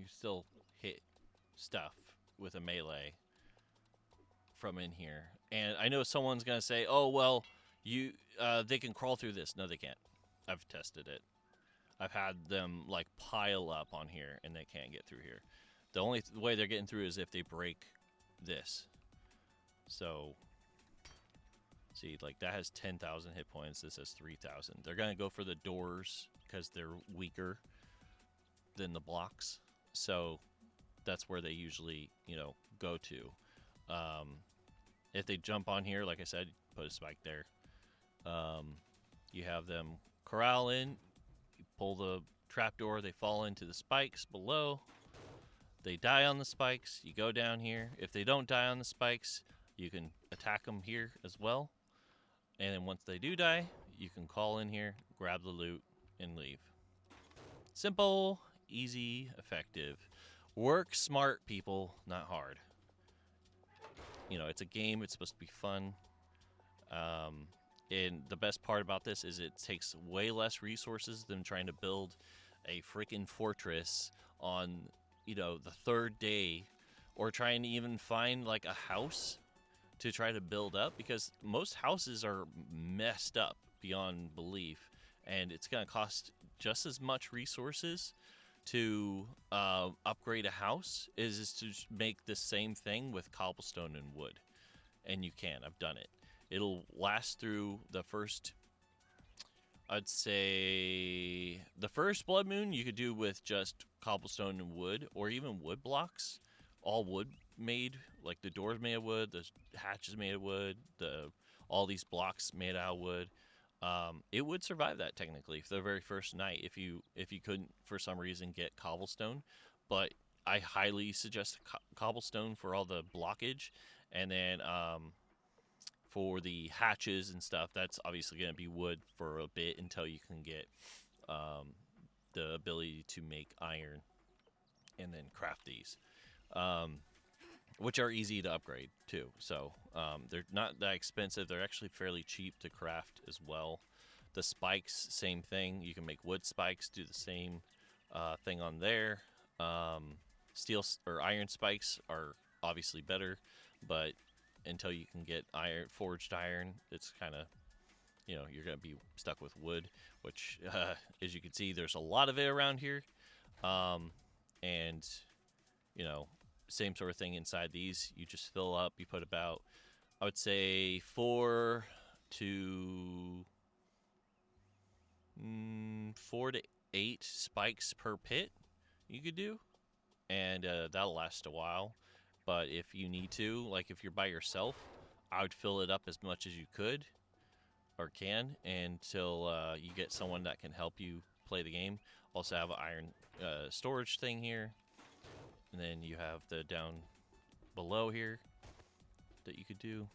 you still hit stuff with a melee from in here. And I know someone's gonna say, "Oh well, they can crawl through this." No, they can't. I've tested it. I've had them like pile up on here, and they can't get through here. The only way they're getting through is if they break this. So, see, like that has 10,000 hit points. This has 3,000. They're gonna go for the doors because they're weaker than the blocks. So that's where they usually, go to. If they jump on here, like I said, put a spike there. You have them corral in, you pull the trapdoor, they fall into the spikes below. They die on the spikes, you go down here. If they don't die on the spikes, you can attack them here as well. And then once they do die, you can call in here, grab the loot, and leave. Simple, easy, effective. Work smart, people, not hard. It's a game. It's supposed to be fun. And the best part about this is it takes way less resources than trying to build a freaking fortress on, the third day, or trying to even find like a house to try to build up, because most houses are messed up beyond belief, and it's going to cost just as much resources to upgrade a house is to make the same thing with cobblestone and wood. And you can. I've done it. It'll last through the first, I'd say, the first blood moon you could do with just cobblestone and wood, or even wood blocks. All wood made, like the doors made of wood, the hatches made of wood, all these blocks made out of wood. It would survive that technically for the very first night if you couldn't for some reason get cobblestone, but I highly suggest cobblestone for all the blockage, and then for the hatches and stuff, that's obviously going to be wood for a bit until you can get the ability to make iron and then craft these, which are easy to upgrade too. So they're not that expensive. They're actually fairly cheap to craft as well. The spikes, same thing. You can make wood spikes, do the same thing on there. Steel or iron spikes are obviously better, but until you can get forged iron, it's kind of, you're going to be stuck with wood, which, as you can see, there's a lot of it around here. And, same sort of thing inside these. You just fill up. You put about, I would say, 4 to 8 spikes per pit you could do, and that'll last a while. But if you need to, like if you're by yourself, I would fill it up as much as you could or can until you get someone that can help you play the game. Also have an iron storage thing here. And then you have the down below here that you could do.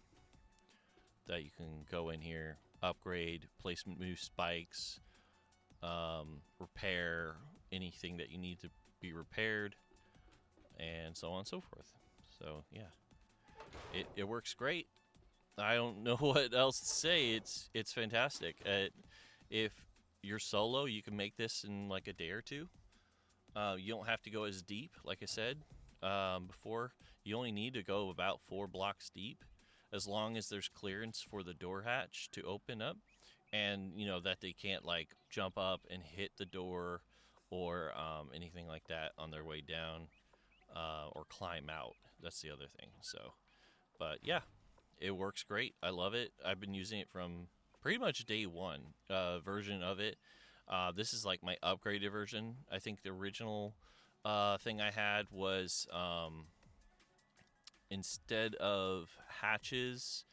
That you can go in here, upgrade, place new spikes, repair anything that you need to be repaired, and so on and so forth. So yeah, it works great. I don't know what else to say. It's fantastic. If you're solo, you can make this in like a day or two. You don't have to go as deep, like I said before. You only need to go about 4 blocks deep, as long as there's clearance for the door hatch to open up, and that they can't like jump up and hit the door or anything like that on their way down, or climb out. That's the other thing. So, but yeah, it works great. I love it. I've been using it from pretty much day one version of it. This is like my upgraded version. I think the original thing I had was instead of hatches,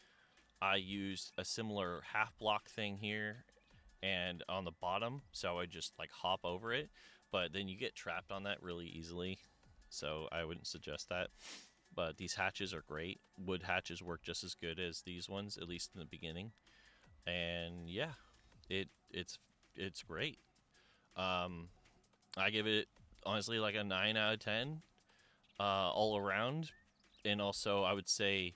I used a similar half block thing here and on the bottom, so I just like hop over it. But then you get trapped on that really easily, so I wouldn't suggest that. But these hatches are great. Wood hatches work just as good as these ones, at least in the beginning. And yeah, it's great. I give it honestly like a 9 out of 10 all around. And also I would say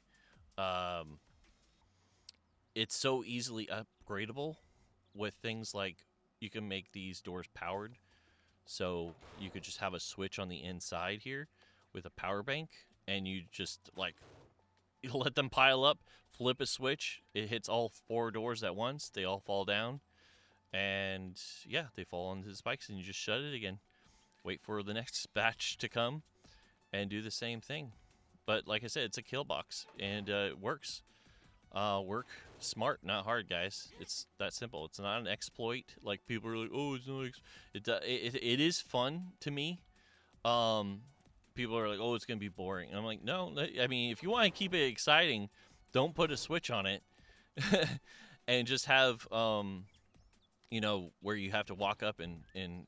it's so easily upgradable with things like you can make these doors powered. So you could just have a switch on the inside here with a power bank, and you just like you let them pile up, flip a switch, it hits all 4 doors at once, they all fall down, and yeah, they fall onto the spikes, and you just shut it again. Wait for the next batch to come and do the same thing. But like I said, it's a kill box, and it works. Work smart, not hard, guys. It's that simple. It's not an exploit. Like people are like, oh, it's not. It is fun to me. People are like, oh, it's gonna be boring. And I'm like, no. I mean, if you want to keep it exciting, don't put a switch on it, and just have where you have to walk up and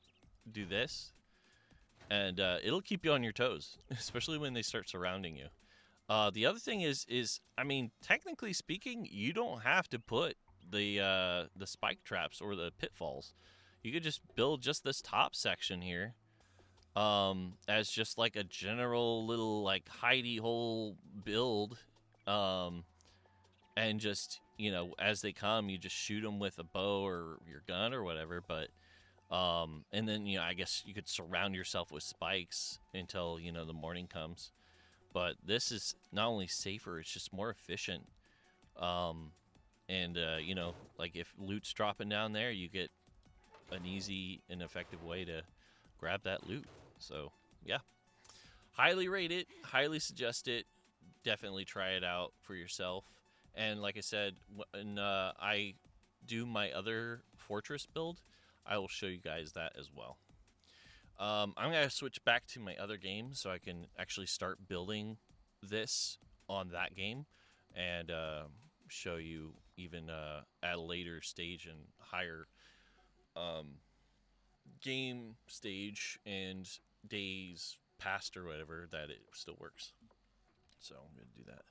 do this, and it'll keep you on your toes, especially when they start surrounding you. The other thing is I mean, technically speaking, you don't have to put the spike traps or the pitfalls. You could just build just this top section here, as just like a general little like hidey hole build, and just as they come, you just shoot them with a bow or your gun or whatever. But and then I guess you could surround yourself with spikes until the morning comes. But this is not only safer, it's just more efficient. And like if loot's dropping down there, you get an easy and effective way to grab that loot. So yeah, highly rate it, highly suggest it. Definitely try it out for yourself. And like I said, when I do my other fortress build, I will show you guys that as well. I'm going to switch back to my other game so I can actually start building this on that game and show you even at a later stage and higher game stage and days past or whatever that it still works. So I'm going to do that.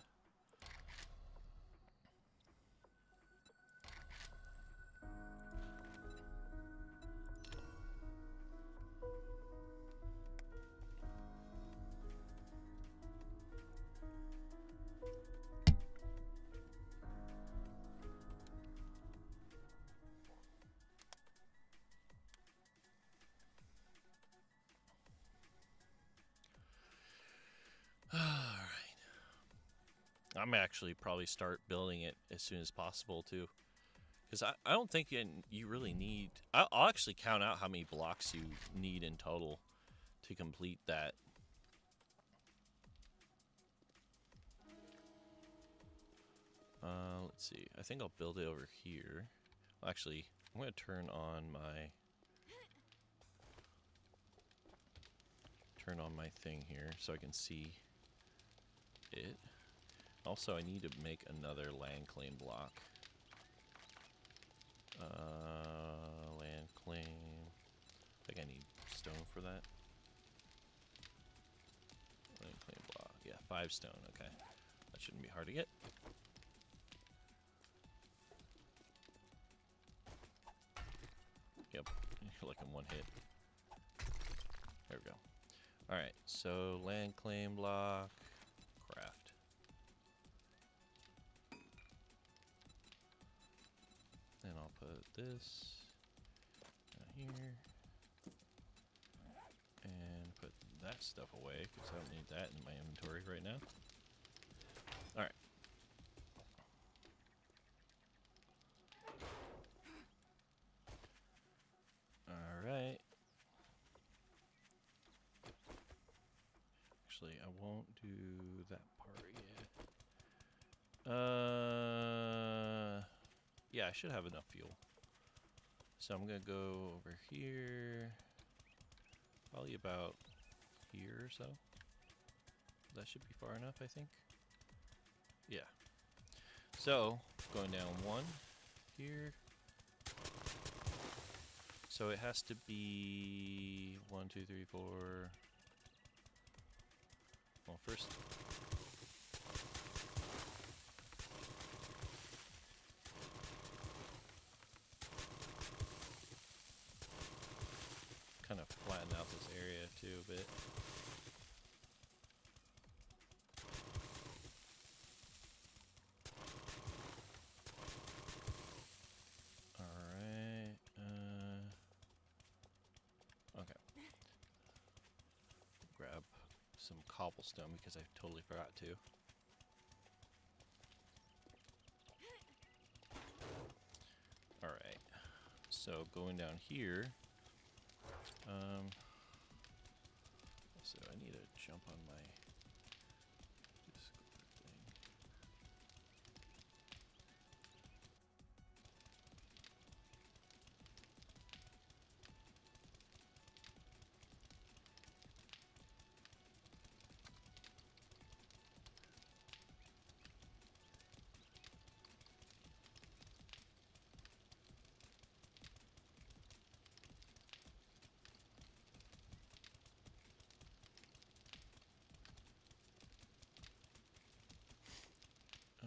I'm actually probably start building it as soon as possible too, because I don't think you really need. I'll actually count out how many blocks you need in total to complete that. Let's see. I think I'll build it over here. Well, actually, I'm gonna turn on my thing here so I can see it. Also, I need to make another land claim block. Land claim. I think I need stone for that. Land claim block. Yeah, 5 stone. Okay. That shouldn't be hard to get. Yep. You're like in one hit. There we go. Alright, so land claim block. Craft. And I'll put this here. And put that stuff away, because I don't need that in my inventory right now. Alright. Alright. Actually, I won't do that part yet. Yeah, I should have enough fuel. So I'm gonna go over here. Probably about here or so. That should be far enough, I think. Yeah. So, going down 1 here. So it has to be 1, 2, 3, 4. Well, first. Kind of flatten out this area too a bit. Alright. Okay. cobblestone because I totally forgot to. Alright. So going down here. So I need to jump on my Discord thing.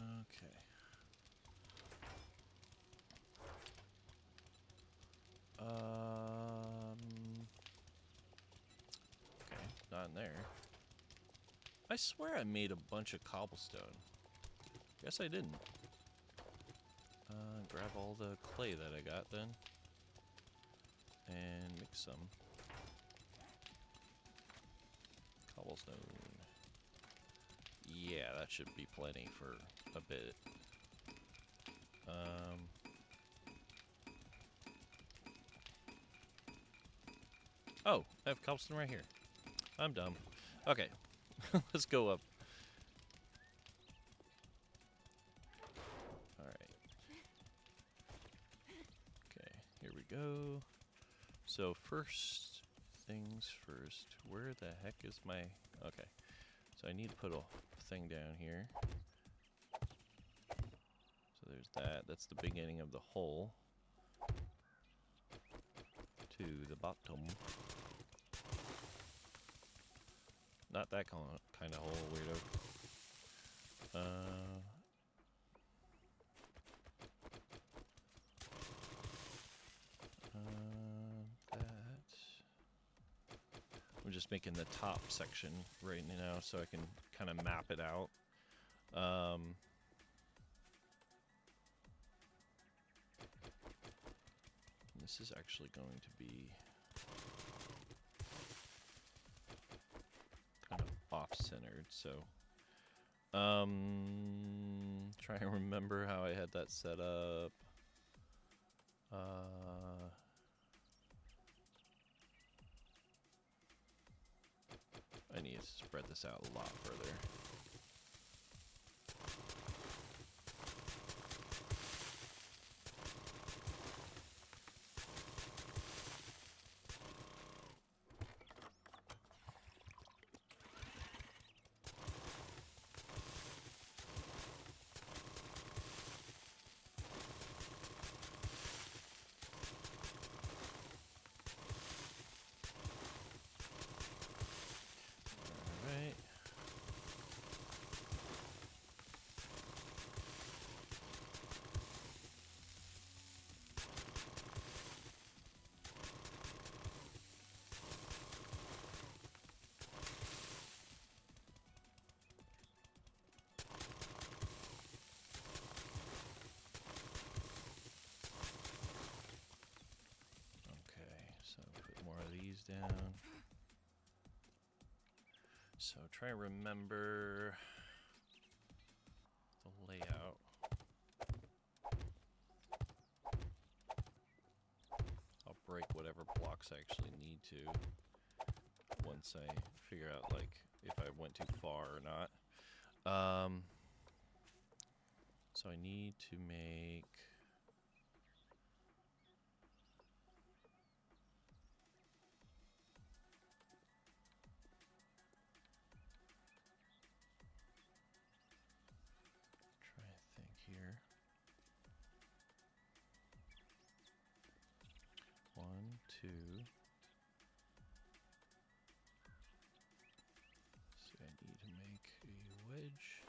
Okay. Okay, not in there. I swear I made a bunch of cobblestone. Guess I didn't. Grab all the clay that I got then. And mix some. Cobblestone. Yeah, that should be plenty for a bit. Oh, I have cobblestone right here. I'm dumb. Okay, let's go up. Alright. Okay, here we go. So first things first, where the heck is my... Okay, so I need to put a thing down here. So there's that. That's the beginning of the hole. To the bottom. Not that kind of hole, weirdo. That. I'm just making the top section right now so I can kind of map it out. This is actually going to be kind of off-centered, so try and remember how I had that set up. I need to spread this out a lot further. Down. So try and remember the layout. I'll break whatever blocks I actually need to once I figure out like if I went too far or not. So I need to make here. 1, 2. So I need to make a wedge.